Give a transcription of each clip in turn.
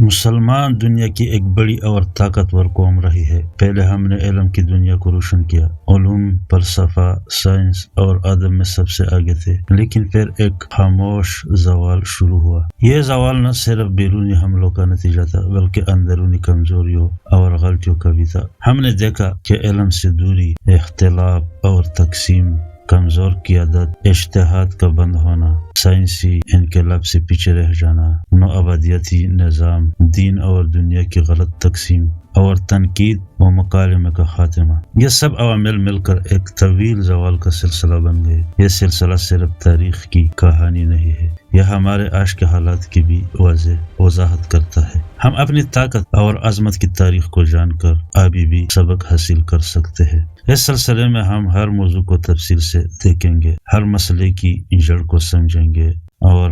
مسلمان دنیا کی ایک بڑی اور طاقتور قوم رہی ہے۔ پہلے ہم نے علم کی دنیا کو روشن کیا، علوم، فلسفہ، سائنس اور ادب میں سب سے آگے تھے، لیکن پھر ایک خاموش زوال شروع ہوا۔ یہ زوال نہ صرف بیرونی حملوں کا نتیجہ تھا بلکہ اندرونی کمزوریوں اور غلطیوں کا بھی تھا۔ ہم نے دیکھا کہ علم سے دوری، اختلاف اور تقسیم، کمزور قیادت، اجتہاد کا بند ہونا، سائنسی انقلاب سے پیچھے رہ جانا، نوآبادیاتی نظام، دین اور دنیا کی غلط تقسیم اور تنقید و مکالمے کا خاتمہ، یہ سب عوامل مل کر ایک طویل زوال کا سلسلہ بن گئے۔ یہ سلسلہ صرف تاریخ کی کہانی نہیں ہے، یہ ہمارے آج کے حالات کی بھی وضاحت کرتا ہے۔ ہم اپنی طاقت اور عظمت کی تاریخ کو جان کر ابھی بھی سبق حاصل کر سکتے ہیں۔ اس سلسلے میں ہم ہر موضوع کو تفصیل سے دیکھیں گے، ہر مسئلے کی جڑ کو سمجھیں گے اور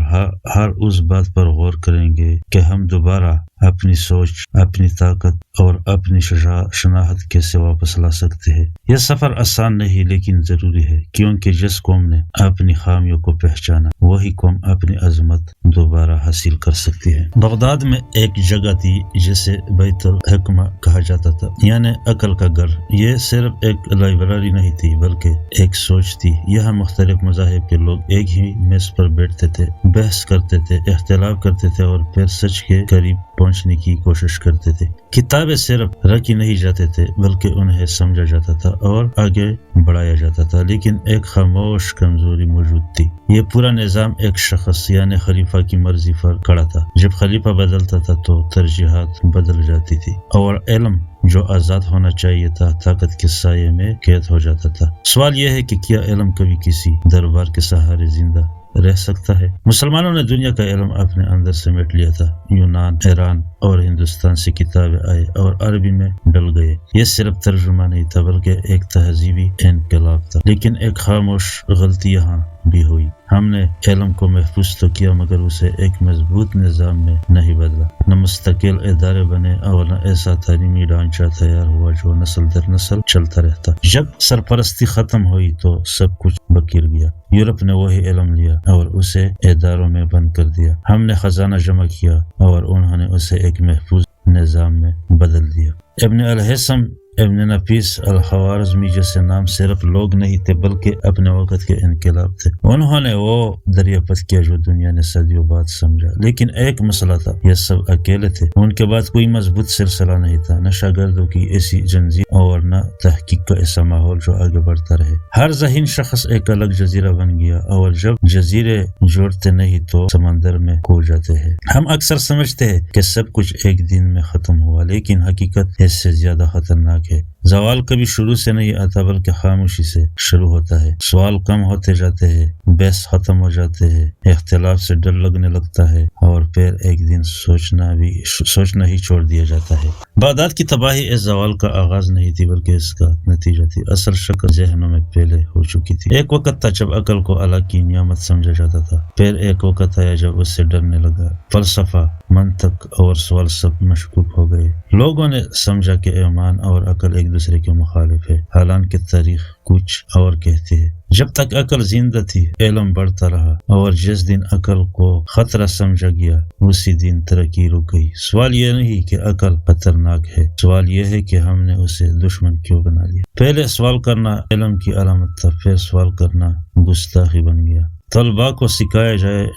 ہر اس بات پر غور کریں گے کہ ہم دوبارہ اپنی سوچ، اپنی طاقت اور اپنی شناخت کیسے واپس لا سکتے ہیں۔ یہ سفر آسان نہیں لیکن ضروری ہے، کیونکہ جس قوم نے اپنی خامیوں کو پہچانا وہی قوم اپنی عظمت دوبارہ حاصل کر سکتی ہے۔ بغداد میں ایک جگہ تھی جسے بیت الحکمہ کہا جاتا تھا، یعنی عقل کا گھر۔ یہ صرف ایک لائبریری نہیں تھی بلکہ ایک سوچ تھی۔ یہاں مختلف مذاہب کے لوگ ایک ہی میز پر بیٹھتے تھے، بحث کرتے تھے، اختلاف کرتے تھے اور پھر سچ کے قریب پہنچنے کی کوشش کرتے تھے۔ کتابیں صرف رکھی نہیں جاتے تھے بلکہ انہیں سمجھا جاتا تھا اور آگے بڑھایا جاتا تھا، لیکن ایک خاموش کمزوری موجود تھی۔ یہ پورا نظام ایک شخص یعنی خلیفہ کی مرضی پر کھڑا تھا۔ جب خلیفہ بدلتا تھا تو ترجیحات بدل جاتی تھی اور علم جو آزاد ہونا چاہیے تھا طاقت کے سائے میں قید ہو جاتا تھا۔ سوال یہ ہے کہ کیا علم کبھی کسی دربار کے سہارے زندہ رہ سکتا ہے؟ مسلمانوں نے دنیا کا علم اپنے اندر سمیٹ لیا تھا۔ یونان، ایران اور ہندوستان سے کتابیں آئے اور عربی میں ڈل گئے۔ یہ صرف ترجمہ نہیں تھا بلکہ ایک تہذیبی انقلاب تھا، لیکن ایک خاموش غلطی یہاں بھی ہوئی۔ ہم نے علم کو محفوظ تو کیا مگر اسے ایک مضبوط نظام میں نہیں بدلا۔ نہ مستقل ادارے بنے اور نہ ایسا تعلیمی ڈھانچہ تیار ہوا جو نسل در نسل چلتا رہتا۔ جب سرپرستی ختم ہوئی تو سب کچھ بکھر گیا۔ یورپ نے وہی علم لیا اور اسے اداروں میں بند کر دیا۔ ہم نے خزانہ جمع کیا اور انہوں نے اسے ایک محفوظ نظام میں بدل دیا۔ ابن الہیثم، ابن نفیس الخوارزمی جیسے نام صرف لوگ نہیں تھے بلکہ اپنے وقت کے انقلاب تھے۔ انہوں نے وہ دریافت کیا جو دنیا نے صدیوں بعد سمجھا، لیکن ایک مسئلہ تھا، یہ سب اکیلے تھے۔ ان کے بعد کوئی مضبوط سلسلہ نہیں تھا، نہ شاگردوں کی ایسی جنزیر اور نہ تحقیق کا ایسا ماحول جو آگے بڑھتا رہے۔ ہر ذہین شخص ایک الگ جزیرہ بن گیا اور جب جزیرے جوڑتے نہیں تو سمندر میں کھو جاتے ہیں۔ ہم اکثر سمجھتے ہیں کہ سب کچھ ایک دن میں ختم ہوا، لیکن حقیقت اس سے زیادہ خطرناک ہے۔ زوال کبھی شروع سے نہیں آتا بلکہ خاموشی سے شروع ہوتا ہے۔ سوال کم ہوتے جاتے ہیں، بحث ختم ہو جاتے ہیں، اختلاف سے ڈر لگنے لگتا ہے اور پھر ایک دن سوچنا ہی چھوڑ دیا جاتا ہے۔ بغداد کی تباہی اس زوال کا آغاز نہیں تھی بلکہ اس کا نتیجہ تھی۔ اصل شکل ذہنوں میں پہلے ہو چکی تھی۔ ایک وقت تھا جب عقل کو اللہ کی نعمت سمجھا جاتا تھا، پھر ایک وقت آیا جب اس سے ڈرنے لگا۔ فلسفہ، منطق اور سوال سب مشکوک ہو گئے۔ لوگوں نے سمجھا کہ ایمان اور عقل ایک دوسرے کے مخالف ہے، حالانکہ تاریخ کچھ اور کہتی ہے۔ جب تک عقل زندہ تھی علم بڑھتا رہا اور جس دن عقل کو خطرہ سمجھا گیا اسی دن ترقی رک گئی۔ سوال یہ نہیں کہ عقل خطرناک ہے، سوال یہ ہے کہ ہم نے اسے دشمن کیوں بنا لیا۔ پہلے سوال کرنا علم کی علامت تھا، پھر سوال کرنا گستاخی بن گیا۔ طلباء کو سکھایا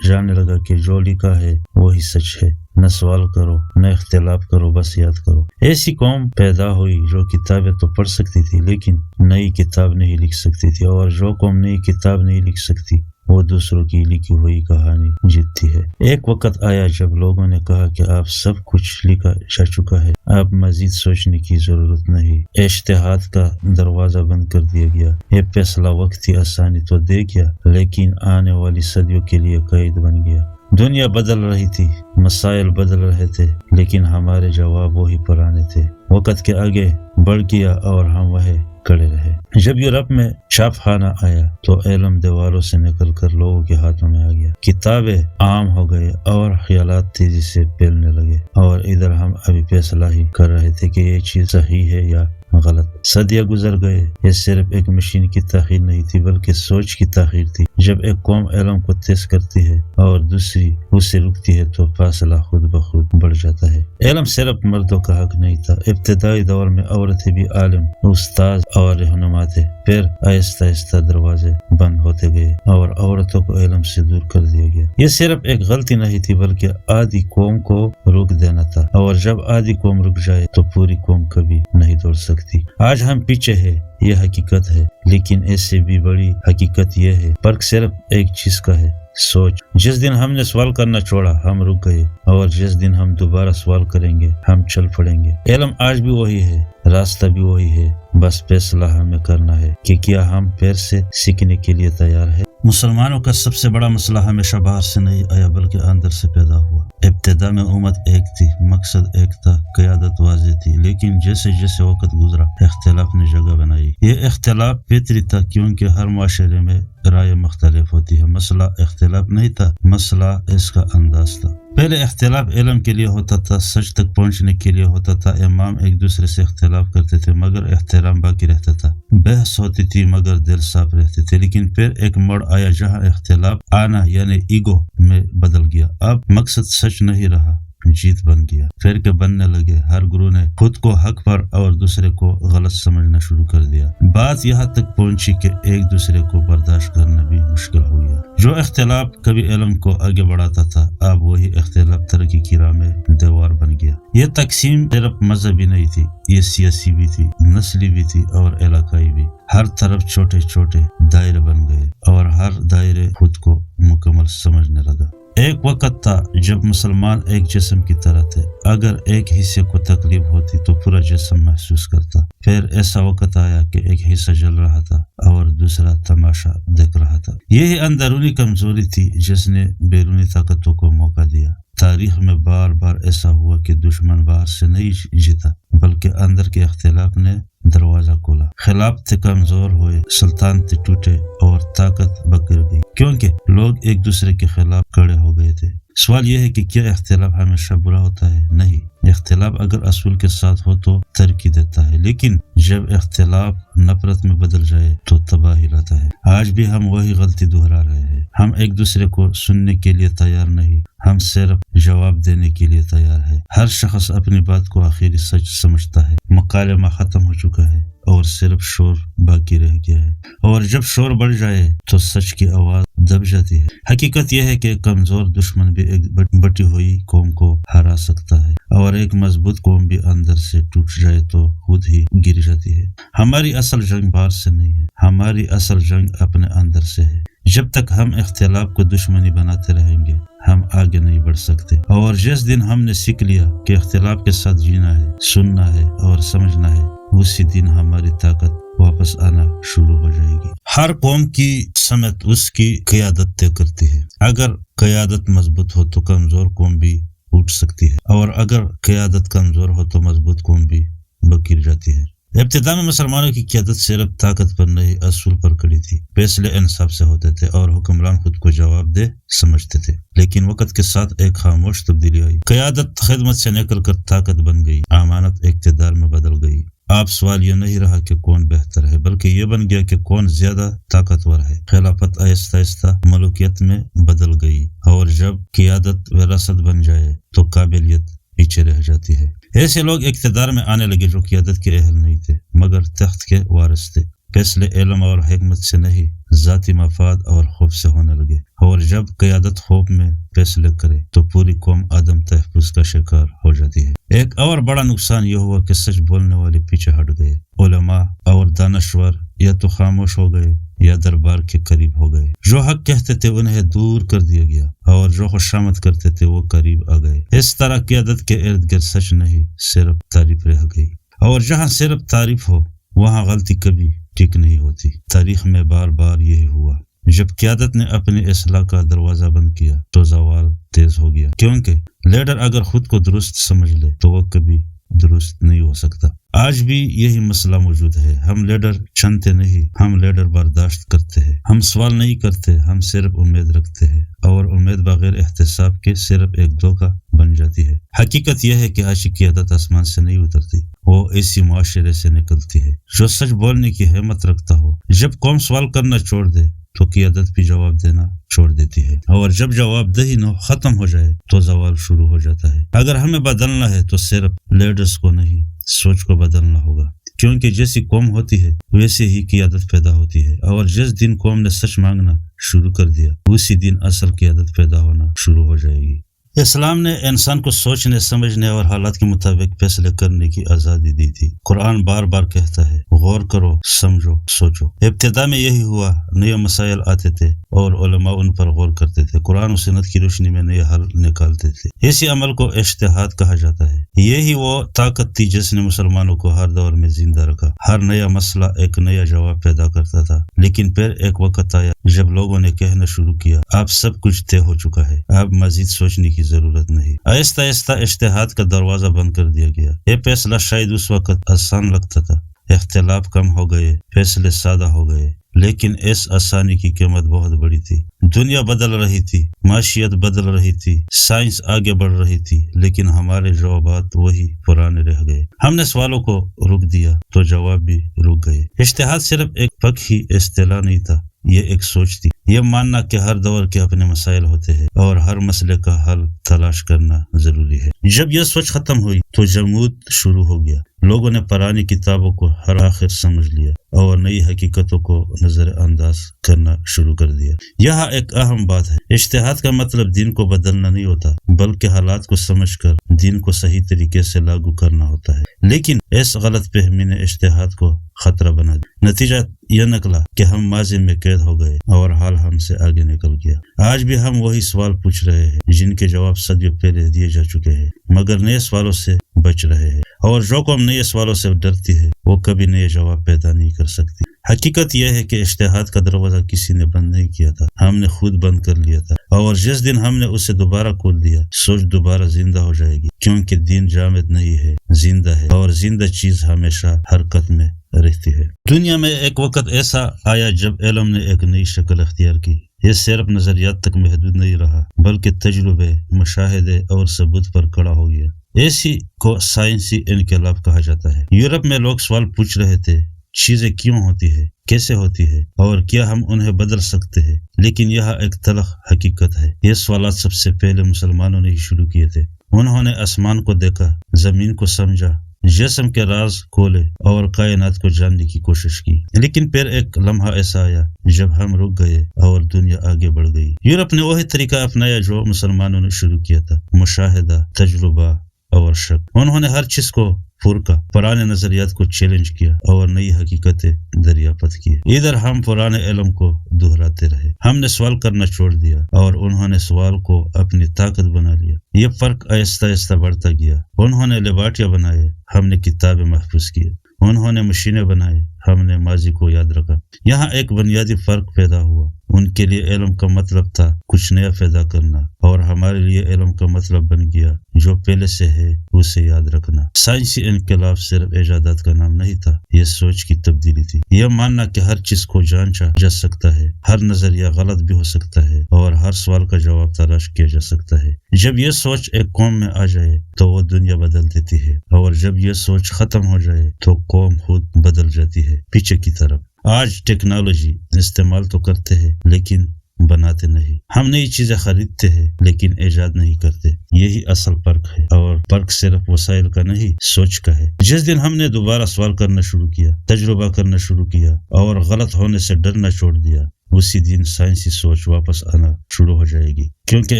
جانے لگا کہ جو لکھا ہے وہی سچ ہے، نہ سوال کرو نہ اختلاف کرو، بس یاد کرو۔ ایسی قوم پیدا ہوئی جو کتابیں تو پڑھ سکتی تھی لیکن نئی کتاب نہیں لکھ سکتی تھی، اور جو قوم نئی کتاب نہیں لکھ سکتی وہ دوسروں کی لکھی ہوئی کہانی جیتتی ہے۔ ایک وقت آیا جب لوگوں نے کہا کہ اب سب کچھ لکھا جا چکا ہے، اب مزید سوچنے کی ضرورت نہیں۔ اجتہاد کا دروازہ بند کر دیا گیا۔ یہ فیصلہ وقتی آسانی تو دے گیا لیکن آنے والی صدیوں کے لیے قید بن گیا۔ دنیا بدل رہی تھی، مسائل بدل رہے تھے، لیکن ہمارے جواب وہی پرانے تھے۔ وقت کے آگے بڑھ گیا اور ہم وہیں کھڑے رہے۔ جب یورپ میں چھاپ خانہ آیا تو علم دیواروں سے نکل کر لوگوں کے ہاتھوں میں آ گیا۔ کتابیں عام ہو گئے اور خیالات تیزی سے پھیلنے لگے، اور ادھر ہم ابھی فیصلہ ہی کر رہے تھے کہ یہ چیز صحیح ہے یا غلط. صدیاں گزر گئے. یہ صرف ایک مشین کی تاخیر نہیں تھی بلکہ سوچ کی تاخیر تھی. جب ایک قوم علم کو تیز کرتی ہے اور دوسری اسے رکتی ہے تو فاصلہ خود بخود بڑھ جاتا ہے. علم صرف مردوں کا حق نہیں تھا. ابتدائی دور میں عورتیں بھی عالم، استاد اور رہنما تھے. پھر آہستہ آہستہ دروازے بند ہوتے گئے اور عورتوں کو علم سے دور کر دیا گیا. یہ صرف ایک غلطی نہیں تھی بلکہ آدھی قوم کو روک دینا تھا، اور جب آدھی قوم رک جائے تو پوری قوم کبھی نہیں دوڑ سکتی. آج ہم پیچھے ہیں، یہ حقیقت ہے، لیکن اس سے بھی بڑی حقیقت یہ ہے، فرق صرف ایک چیز کا ہے، سوچ. جس دن ہم نے سوال کرنا چھوڑا ہم رک گئے، اور جس دن ہم دوبارہ سوال کریں گے ہم چل پڑیں گے. علم آج بھی وہی ہے، راستہ بھی وہی ہے، بس فیصلہ ہمیں کرنا ہے کہ کیا ہم پھر سے سیکھنے کے لیے تیار ہے. مسلمانوں کا سب سے بڑا مسئلہ ہمیشہ باہر سے نہیں آیا بلکہ اندر سے پیدا ہوا. ابتدا میں امت ایک تھی، مقصد ایک تھا، قیادت واضح تھی، لیکن جیسے جیسے وقت گزرا اختلاف نے جگہ بنائی. یہ اختلاف فطری تھا کیونکہ ہر معاشرے میں رائے مختلف ہوتی ہے. مسئلہ اختلاف نہیں تھا، مسئلہ اس کا انداز تھا. پہلے اختلاف علم کے لیے ہوتا تھا، سچ تک پہنچنے کے لیے ہوتا تھا. امام ایک دوسرے سے اختلاف کرتے تھے مگر احترام باقی رہتا تھا. بحث ہوتی تھی مگر دل صاف رہتے تھے. لیکن پھر ایک موڑ آیا جہاں اختلاف آنا یعنی ایگو میں بدل گیا. اب مقصد سچ نہیں رہا، جیت بن گیا. فرقے بننے لگے، ہر گروہ نے خود کو حق پر اور دوسرے کو غلط سمجھنا شروع کر دیا. بات یہاں تک پہنچی کہ ایک دوسرے کو برداشت کرنا بھی مشکل ہو گیا. جو اختلاف کبھی علم کو آگے بڑھاتا تھا اب وہی اختلاف ترقی کی راہ میں دیوار بن گیا. یہ تقسیم صرف مذہبی نہیں تھی، یہ سیاسی بھی تھی، نسلی بھی تھی اور علاقائی بھی. ہر طرف چھوٹے چھوٹے دائرے بن گئے اور ہر دائرے خود کو مکمل سمجھنے لگا. ایک وقت تھا جب مسلمان ایک جسم کی طرح تھے. اگر ایک حصے کو تکلیف ہوتی تو پورا جسم محسوس کرتا. پھر ایسا وقت آیا کہ ایک حصہ جل رہا تھا اور دوسرا تماشا دیکھ رہا تھا. یہی اندرونی کمزوری تھی جس نے بیرونی طاقتوں کو موقع دیا. تاریخ میں بار بار ایسا ہوا کہ دشمن باہر سے نہیں جیتا بلکہ اندر کے اختلاف نے دروازہ کھولا. خلافت کمزور ہوئے، سلطنت ٹوٹے اور طاقت بکر گئی کیونکہ لوگ ایک دوسرے کے خلاف کھڑے ہو گئے تھے. سوال یہ ہے کہ کیا اختلاف ہمیشہ برا ہوتا ہے؟ نہیں. اختلاف اگر اصول کے ساتھ ہو تو ترقی دیتا ہے، لیکن جب اختلاف نفرت میں بدل جائے تو تباہی لاتا ہے. آج بھی ہم وہی غلطی دہرا رہے ہیں. ہم ایک دوسرے کو سننے کے لیے تیار نہیں، ہم صرف جواب دینے کے لیے تیار ہے. ہر شخص اپنی بات کو آخری سچ سمجھتا ہے. مکالمہ ختم ہو چکا ہے اور صرف شور باقی رہ گیا ہے، اور جب شور بڑھ جائے تو سچ کی آواز دب جاتی ہے. حقیقت یہ ہے کہ کمزور دشمن بھی ایک بٹی ہوئی قوم کو ہرا سکتا ہے، اور ایک مضبوط قوم بھی اندر سے ٹوٹ جائے تو خود ہی گر جاتی ہے. ہماری اصل جنگ باہر سے نہیں ہے، ہماری اصل جنگ اپنے اندر سے ہے. جب تک ہم اختلاف کو دشمنی بناتے رہیں گے ہم آگے نہیں بڑھ سکتے. اور جس دن ہم نے سیکھ لیا کہ اختلاف کے ساتھ جینا ہے، سننا ہے اور سمجھنا ہے، اسی دن ہماری طاقت واپس آنا شروع ہو جائے گی. ہر قوم کی سمت اس کی قیادت طے کرتی ہے. اگر قیادت مضبوط ہو تو کمزور قوم بھی اٹھ سکتی ہے، اور اگر قیادت کمزور ہو تو مضبوط قوم بھی بکر جاتی ہے. ابتدا میں مسلمانوں کی قیادت صرف طاقت پر نہیں اصول پر کھڑی تھی. فیصلے انصاف سے ہوتے تھے اور حکمران خود کو جواب دہ سمجھتے تھے. لیکن وقت کے ساتھ ایک خاموش تبدیلی آئی. قیادت خدمت سے نکل کر طاقت بن گئی، امانت اقتدار میں بدل گئی. اب سوال یہ نہیں رہا کہ کون بہتر ہے بلکہ یہ بن گیا کہ کون زیادہ طاقتور ہے. خلافت آہستہ آہستہ ملوکیت میں بدل گئی، اور جب قیادت وراثت بن جائے تو قابلیت پیچھے رہ جاتی ہے. ایسے لوگ اقتدار میں آنے لگے جو قیادت کے اہل نہیں تھے مگر تخت کے وارث تھے. فیصلے علم اور حکمت سے نہیں، ذاتی مفاد اور خوف سے ہونے لگے. اور جب قیادت خوف میں فیصلے کرے تو پوری قوم عدم تحفظ کا شکار ہو جاتی ہے. ایک اور بڑا نقصان یہ ہوا کہ سچ بولنے والے پیچھے ہٹ گئے. علماء اور دانشور یا تو خاموش ہو گئے یا دربار کے قریب ہو گئے. جو حق کہتے تھے انہیں دور کر دیا گیا، اور جو خوشامد کرتے تھے وہ قریب آ گئے. اس طرح قیادت کے ارد گرد سچ نہیں، صرف تعریف رہ گئی. اور جہاں صرف تعریف ہو وہاں غلطی کبھی ٹھیک نہیں ہوتی. تاریخ میں بار بار یہی ہوا. جب قیادت نے اپنی اصلاح کا دروازہ بند کیا تو زوال تیز ہو گیا، کیونکہ لیڈر اگر خود کو درست سمجھ لے تو وہ کبھی درست نہیں ہو سکتا. آج بھی یہی مسئلہ موجود ہے. ہم لیڈر چنتے نہیں، ہم لیڈر برداشت کرتے ہیں. ہم سوال نہیں کرتے، ہم صرف امید رکھتے ہیں، اور امید بغیر احتساب کے صرف ایک دھوکہ بن جاتی ہے. حقیقت یہ ہے کہ آج کی قیادت آسمان سے نہیں اترتی، وہ ایسی معاشرے سے نکلتی ہے جو سچ بولنے کی ہمت رکھتا ہو۔ جب قوم سوال کرنا چھوڑ دے تو قیادت بھی جواب دینا چھوڑ دیتی ہے، اور جب جواب دہی نہ ختم ہو جائے تو زوال شروع ہو جاتا ہے۔ اگر ہمیں بدلنا ہے تو صرف لیڈرز کو نہیں، سوچ کو بدلنا ہوگا، کیونکہ جیسی قوم ہوتی ہے ویسے ہی قیادت پیدا ہوتی ہے، اور جس دن قوم نے سچ مانگنا شروع کر دیا اسی دن اصل قیادت پیدا ہونا شروع ہو جائے گی۔ اسلام نے انسان کو سوچنے، سمجھنے اور حالات کے مطابق فیصلے کرنے کی آزادی دی تھی۔ قرآن بار بار کہتا ہے غور کرو، سمجھو، سوچو۔ ابتدا میں یہی ہوا، نئے مسائل آتے تھے اور علماء ان پر غور کرتے تھے، قرآن و سنت کی روشنی میں نئے حل نکالتے تھے۔ اسی عمل کو اجتہاد کہا جاتا ہے۔ یہی وہ طاقت تھی جس نے مسلمانوں کو ہر دور میں زندہ رکھا۔ ہر نیا مسئلہ ایک نیا جواب پیدا کرتا تھا، لیکن پھر ایک وقت آیا جب لوگوں نے کہنا شروع کیا اب سب کچھ طے ہو چکا ہے، اب مزید سوچنے کی ضرورت نہیں۔ آہستہ آہستہ اجتہاد کا دروازہ بند کر دیا گیا۔ یہ فیصلہ شاید اس وقت آسان لگتا تھا، اختلاف کم ہو گئے، فیصلے سادہ ہو گئے، لیکن اس آسانی کی قیمت بہت بڑی تھی۔ دنیا بدل رہی تھی، معیشت بدل رہی تھی، سائنس آگے بڑھ رہی تھی، لیکن ہمارے جوابات وہی پرانے رہ گئے۔ ہم نے سوالوں کو روک دیا تو جواب بھی رک گئے۔ اجتہاد صرف ایک فقہی اصطلاح نہیں تھا، یہ ایک سوچ تھی، یہ ماننا کہ ہر دور کے اپنے مسائل ہوتے ہیں اور ہر مسئلے کا حل تلاش کرنا ضروری ہے۔ جب یہ سوچ ختم ہوئی تو جمود شروع ہو گیا۔ لوگوں نے پرانی کتابوں کو ہر آخر سمجھ لیا اور نئی حقیقتوں کو نظر انداز کرنا شروع کر دیا۔ یہاں ایک اہم بات ہے، اجتہاد کا مطلب دین کو بدلنا نہیں ہوتا، بلکہ حالات کو سمجھ کر دین کو صحیح طریقے سے لاگو کرنا ہوتا ہے۔ لیکن اس غلط فہمی نے اجتہاد کو خطرہ بنا دیا۔ نتیجہ یہ نکلا کہ ہم ماضی میں قید ہو گئے اور حال ہم سے آگے نکل گیا۔ آج بھی ہم وہی سوال پوچھ رہے ہیں جن کے جواب صدیوں پہلے دیے جا چکے ہیں، مگر نئے سوالوں سے بچ رہے ہیں، اور جو قوم نئے سوالوں سے ڈرتی ہے وہ کبھی نئے جواب پیدا نہیں کر سکتی۔ حقیقت یہ ہے کہ اجتہاد کا دروازہ کسی نے بند نہیں کیا تھا، ہم نے خود بند کر لیا تھا، اور جس دن ہم نے اسے دوبارہ کھول دیا سوچ دوبارہ زندہ ہو جائے گی، کیونکہ دین جامد نہیں ہے، زندہ ہے، اور زندہ چیز ہمیشہ حرکت میں رہتی ہے۔ دنیا میں ایک وقت ایسا آیا جب علم نے ایک نئی شکل اختیار کی۔ یہ صرف نظریات تک محدود نہیں رہا، بلکہ تجربے، مشاہدے اور ثبوت پر کھڑا ہو گیا۔ اسی کو سائنسی انقلاب کہا جاتا ہے۔ یورپ میں لوگ سوال پوچھ رہے تھے، چیزیں کیوں ہوتی ہے، کیسے ہوتی ہے، اور کیا ہم انہیں بدل سکتے ہیں؟ لیکن یہاں ایک تلخ حقیقت ہے، یہ سوالات سب سے پہلے مسلمانوں نے ہی شروع کیے تھے۔ انہوں نے آسمان کو دیکھا، زمین کو سمجھا، جسم کے راز کھولے اور کائنات کو جاننے کی کوشش کی، لیکن پھر ایک لمحہ ایسا آیا جب ہم رک گئے اور دنیا آگے بڑھ گئی۔ یورپ نے وہی طریقہ اپنایا جو مسلمانوں نے شروع کیا تھا، مشاہدہ، تجربہ اور شک۔ انہوں نے ہر چیز کو پھرکا، پرانے نظریات کو چیلنج کیا اور نئی حقیقتیں دریافت کی۔ ادھر ہم پرانے علم کو دہراتے رہے، ہم نے سوال کرنا چھوڑ دیا اور انہوں نے سوال کو اپنی طاقت بنا لیا۔ یہ فرق آہستہ آہستہ بڑھتا گیا۔ انہوں نے لیبارٹریاں بنائے، ہم نے کتابیں محفوظ کی۔ انہوں نے مشینیں بنائے، ہم نے ماضی کو یاد رکھا۔ یہاں ایک بنیادی فرق پیدا ہوا۔ ان کے لیے علم کا مطلب تھا کچھ نیا پیدا کرنا، اور ہمارے لیے علم کا مطلب بن گیا جو پہلے سے ہے اسے یاد رکھنا۔ سائنسی انقلاب صرف ایجادات کا نام نہیں تھا، یہ سوچ کی تبدیلی تھی۔ یہ ماننا کہ ہر چیز کو جانچا جا سکتا ہے، ہر نظریہ غلط بھی ہو سکتا ہے، اور ہر سوال کا جواب تلاش کیا جا سکتا ہے۔ جب یہ سوچ ایک قوم میں آ جائے تو وہ دنیا بدل دیتی ہے، اور جب یہ سوچ ختم ہو جائے تو قوم خود بدل جاتی ہے پیچھے کی طرف۔ آج ٹیکنالوجی استعمال تو کرتے ہیں لیکن بناتے نہیں۔ ہم نئی چیزیں خریدتے ہیں لیکن ایجاد نہیں کرتے۔ یہی اصل فرق ہے، اور فرق صرف وسائل کا نہیں، سوچ کا ہے۔ جس دن ہم نے دوبارہ سوال کرنا شروع کیا، تجربہ کرنا شروع کیا اور غلط ہونے سے ڈرنا چھوڑ دیا، اسی دن سائنسی سوچ واپس آنا شروع ہو جائے گی، کیونکہ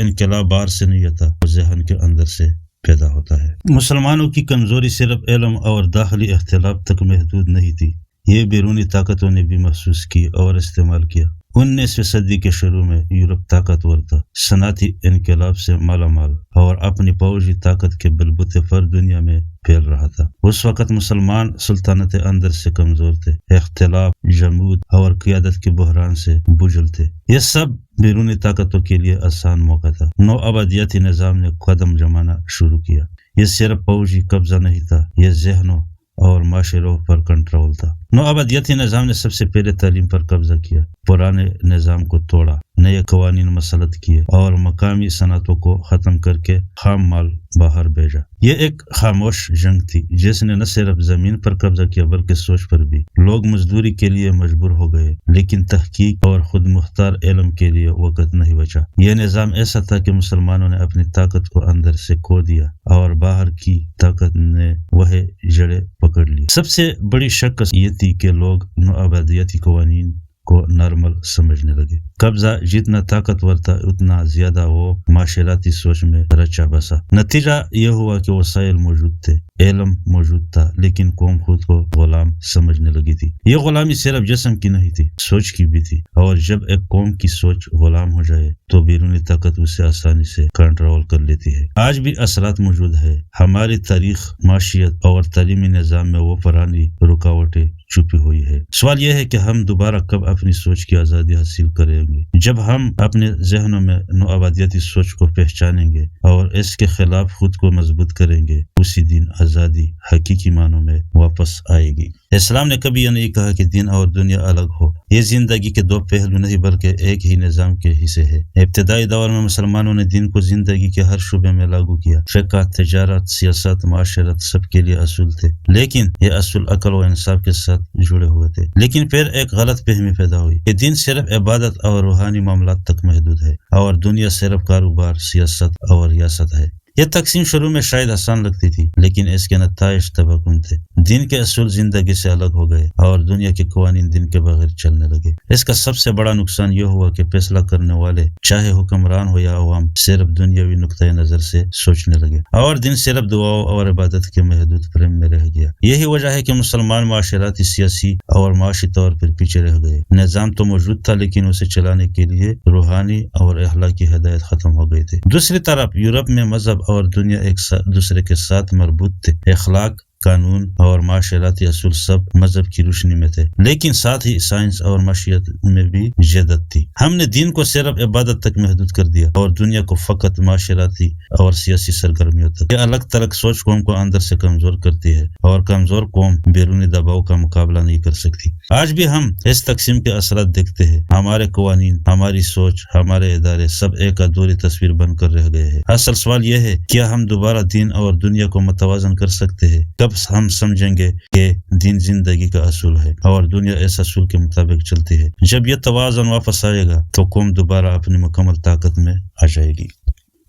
انقلاب باہر سے نہیں آتا، وہ ذہن کے اندر سے پیدا ہوتا ہے۔ مسلمانوں کی کمزوری صرف علم اور داخلی اختلاف تک محدود نہیں تھی، یہ بیرونی طاقتوں نے بھی محسوس کی اور استعمال کیا۔ 19ویں صدی کے شروع میں یورپ طاقتور تھا، صنعتی انقلاب سے مالا مال، اور اپنی فوجی طاقت کے بلبوتے پر دنیا میں پھیل رہا تھا۔ اس وقت مسلمان سلطنتیں اندر سے کمزور تھے، اختلاف، جمود اور قیادت کے بحران سے بوجھل تھے۔ یہ سب بیرونی طاقتوں کے لیے آسان موقع تھا۔ نو آبادیاتی نظام نے قدم جمانا شروع کیا۔ یہ صرف فوجی قبضہ نہیں تھا، یہ ذہنوں اور معاشروں پر کنٹرول تھا۔ نوآبادیاتی نظام نے سب سے پہلے تعلیم پر قبضہ کیا، پرانے نظام کو توڑا، نئے قوانین مسلط کیے اور مقامی صنعتوں کو ختم کر کے خام مال باہر بھیجا۔ یہ ایک خاموش جنگ تھی جس نے نہ صرف زمین پر قبضہ کیا بلکہ سوچ پر بھی۔ لوگ مزدوری کے لیے مجبور ہو گئے لیکن تحقیق اور خود مختار علم کے لیے وقت نہیں بچا۔ یہ نظام ایسا تھا کہ مسلمانوں نے اپنی طاقت کو اندر سے کھو دیا اور باہر کی طاقت نے وہ جڑیں پکڑ لی۔ سب سے بڑی شکست یہ تھی کہ لوگ نوآبادیاتی قوانین کو نارمل سمجھنے لگے۔ قبضہ جتنا طاقتور تھا اتنا زیادہ وہ معاشراتی سوچ میں رچا بسا۔ نتیجہ یہ ہوا کہ وسائل موجود تھے، علم موجود تھا، لیکن قوم خود کو غلام سمجھنے لگی تھی۔ یہ غلامی صرف جسم کی نہیں تھی، سوچ کی بھی تھی، اور جب ایک قوم کی سوچ غلام ہو جائے تو بیرونی طاقت اسے آسانی سے کنٹرول کر لیتی ہے۔ آج بھی اثرات موجود ہے۔ ہماری تاریخ، معاشیت اور تعلیمی نظام میں وہ پرانی رکاوٹیں چھپی ہوئی ہے۔ سوال یہ ہے کہ ہم دوبارہ کب اپنی سوچ کی آزادی حاصل کریں گے؟ جب ہم اپنے ذہنوں میں نوآبادیاتی سوچ کو پہچانیں گے اور اس کے خلاف خود کو مضبوط کریں گے، اسی دن آزادی حقیقی معنوں میں واپس آئے گی۔ اسلام نے کبھی یہ نہیں کہا کہ دین اور دنیا الگ ہو۔ یہ زندگی کے دو پہلو نہیں بلکہ ایک ہی نظام کے حصے ہے۔ ابتدائی دور میں مسلمانوں نے دین کو زندگی کے ہر شعبے میں لاگو کیا۔ فقہ، تجارت، سیاست، معاشرت، سب کے لیے اصول تھے، لیکن یہ اصول عقل و انصاف کے ساتھ جڑے ہوئے تھے۔ لیکن پھر ایک غلط فہمی پیدا ہوئی کہ دین صرف عبادت اور روحانی معاملات تک محدود ہے اور دنیا صرف کاروبار، سیاست اور ریاست ہے۔ یہ تقسیم شروع میں شاید آسان لگتی تھی، لیکن اس کے نتائج تباہ تھے۔ دین کے اصول زندگی سے الگ ہو گئے اور دنیا کے قوانین دین کے بغیر چلنے لگے۔ اس کا سب سے بڑا نقصان یہ ہوا کہ فیصلہ کرنے والے، چاہے حکمران ہو یا عوام، صرف دنیاوی نقطۂ نظر سے سوچنے لگے اور دین صرف دعاؤں اور عبادت کے محدود فریم میں رہ گیا۔ یہی وجہ ہے کہ مسلمان معاشراتی، سیاسی اور معاشی طور پر پیچھے رہ گئے۔ نظام تو موجود تھا لیکن اسے چلانے کے لیے روحانی اور اخلاقی ہدایت ختم ہو گئی تھی۔ دوسری طرف یورپ میں مذہب اور دنیا ایک دوسرے کے ساتھ مربوط تھے۔ اخلاق، قانون اور معاشراتی اصول سب مذہب کی روشنی میں تھے، لیکن ساتھ ہی سائنس اور معیشت میں بھی جدت تھی۔ ہم نے دین کو صرف عبادت تک محدود کر دیا اور دنیا کو فقط معاشراتی اور سیاسی سرگرمیوں تک۔ یہ الگ ترک سوچ قوم کو اندر سے کمزور کرتی ہے اور کمزور قوم بیرونی دباؤ کا مقابلہ نہیں کر سکتی۔ آج بھی ہم اس تقسیم کے اثرات دیکھتے ہیں۔ ہمارے قوانین، ہماری سوچ، ہمارے ادارے سب ایک ادھوری تصویر بن کر رہ گئے ہیں۔ اصل سوال یہ ہے، کیا ہم دوبارہ دین اور دنیا کو متوازن کر سکتے ہیں؟ کب ہم سمجھیں گے کہ دین زندگی کا اصول ہے اور دنیا اس اصول کے مطابق چلتی ہے؟ جب یہ توازن واپس آئے گا تو قوم دوبارہ اپنی مکمل طاقت میں آ جائے گی۔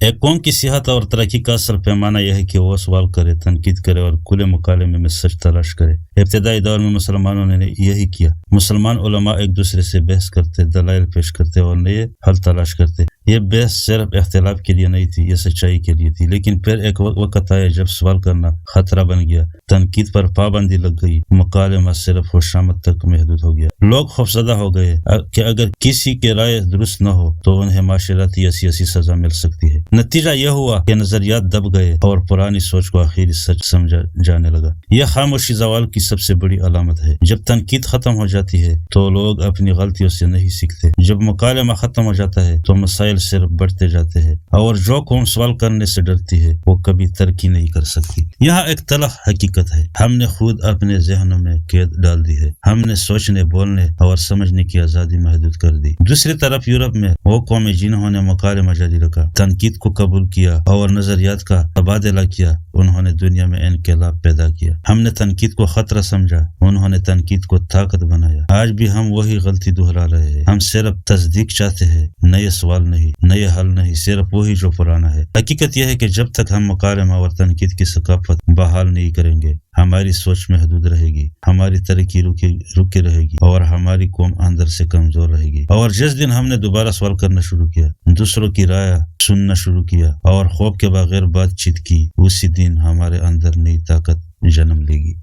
ایک قوم کی صحت اور ترقی کا اصل پیمانہ یہ ہے کہ وہ سوال کرے، تنقید کرے اور کھلے مکالمے میں سچ تلاش کرے۔ ابتدائی دور میں مسلمانوں نے یہی کیا۔ مسلمان علماء ایک دوسرے سے بحث کرتے، دلائل پیش کرتے اور نئے حل تلاش کرتے۔ یہ بحث صرف اختلاف کے لیے نہیں تھی، یہ سچائی کے لیے تھی۔ لیکن پھر ایک وقت آیا جب سوال کرنا خطرہ بن گیا، تنقید پر پابندی لگ گئی، مکالمہ صرف خوشامد تک محدود ہو گیا۔ لوگ خوفزدہ ہو گئے کہ اگر کسی کی رائے درست نہ ہو تو انہیں معاشرتی یا سیاسی سزا مل سکتی ہے۔ نتیجہ یہ ہوا کہ نظریات دب گئے اور پرانی سوچ کو آخری سچ سمجھا جانے لگا۔ یہ خاموشی زوال کی سب سے بڑی علامت ہے۔ جب تنقید ختم ہو جاتی ہے تو لوگ اپنی غلطیوں سے نہیں سیکھتے۔ جب مکالمہ ختم ہو جاتا ہے تو مسائل صرف بڑھتے جاتے ہیں اور جو قوم سوال کرنے سے ڈرتی ہے وہ کبھی ترقی نہیں کر سکتی۔ یہاں ایک تلخ حقیقت ہے، ہم نے خود اپنے ذہنوں میں قید ڈال دی ہے۔ ہم نے سوچنے، بولنے اور سمجھنے کی آزادی محدود کر دی۔ دوسری طرف یورپ میں وہ قومیں جنہوں نے مکالمہ جاری رکھا، تنقید کو قبول کیا اور نظریات کا تبادلہ کیا، انہوں نے دنیا میں انقلاب پیدا کیا۔ ہم نے تنقید کو خطرہ سمجھا، انہوں نے تنقید کو طاقت بنایا۔ آج بھی ہم وہی غلطی دہرا رہے ہیں۔ ہم صرف تصدیق چاہتے ہیں، نئے سوال نہیں، نئے حل نہیں، صرف وہی جو پرانا ہے۔ حقیقت یہ ہے کہ جب تک ہم مکالمہ اور تنقید کی ثقافت بحال نہیں کریں گے، ہماری سوچ محدود رہے گی، ہماری ترقی رکی رہے گی اور ہماری قوم اندر سے کمزور رہے گی۔ اور جس دن ہم نے دوبارہ سوال کرنا شروع کیا، دوسروں کی رائے سننا شروع کیا اور خوف کے بغیر بات چیت کی، اسی دن ہمارے اندر نئی طاقت جنم لے گی۔